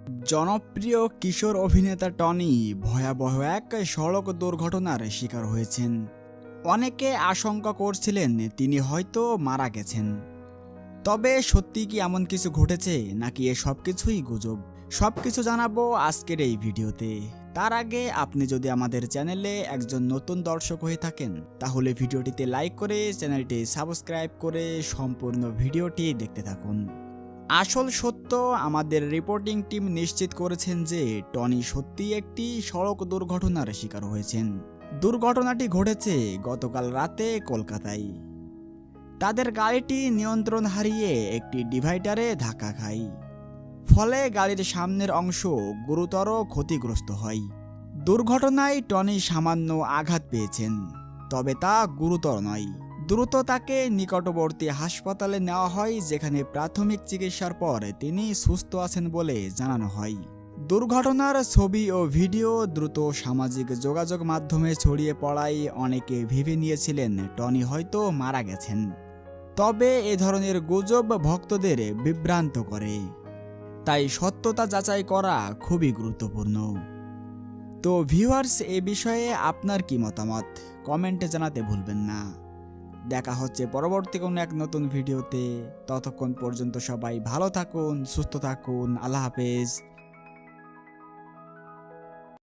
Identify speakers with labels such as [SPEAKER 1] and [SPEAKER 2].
[SPEAKER 1] জনপ্রিয় কিশোর অভিনেতা টনি ভয়াবহ এক সড়ক দুর্ঘটনার শিকার হয়েছেন। অনেকে আশঙ্কা করছিলেন তিনি হয়তো মারা গেছেন। তবে সত্যি কি এমন কিছু ঘটেছে নাকি এ সব কিছুই গুজব? সবকিছু জানাবো আজকের এই ভিডিওতে। তার আগে আপনি যদি আমাদের চ্যানেলে একজন নতুন দর্শক হয়ে থাকেন তাহলে ভিডিওটিতে লাইক করে চ্যানেলটি সাবস্ক্রাইব করে সম্পূর্ণ ভিডিওটি দেখতে থাকুন। আসল সত্য, আমাদের রিপোর্টিং টিম নিশ্চিত করেছেন যে টনি সত্যিই একটি সড়ক দুর্ঘটনার শিকার হয়েছেন। দুর্ঘটনাটি ঘটেছে গতকাল রাতে কলকাতায়। তাদের গাড়িটি নিয়ন্ত্রণ হারিয়ে একটি ডিভাইডারে ধাক্কা খায়। ফলে গাড়ির সামনের অংশ গুরুতর ক্ষতিগ্রস্ত হয়। দুর্ঘটনায় টনি সামান্য আঘাত পেয়েছেন, তবে তা গুরুতর নয়। দ্রুত তাকে নিকটবর্তী হাসপাতালে নেওয়া হয়, যেখানে প্রাথমিক চিকিৎসার পর তিনি সুস্থ আছেন বলে জানানো হয়। দুর্ঘটনার ছবি ও ভিডিও দ্রুত সামাজিক যোগাযোগ মাধ্যমে ছড়িয়ে পড়ায় অনেকে ভেবে নিয়েছিলেন টনি হয়তো মারা গেছেন। তবে এ ধরনের গুজব ভক্তদের বিভ্রান্ত করে, তাই সত্যতা যাচাই করা খুবই গুরুত্বপূর্ণ। তো ভিউয়ার্স, এ বিষয়ে আপনার কি মতামত কমেন্টে জানাতে ভুলবেন না। দেখা হচ্ছে পরবর্তী কোনো এক নতুন ভিডিওতে। ততক্ষণ পর্যন্ত সবাই ভালো থাকুন, সুস্থ থাকুন। আল্লাহ হাফেজ।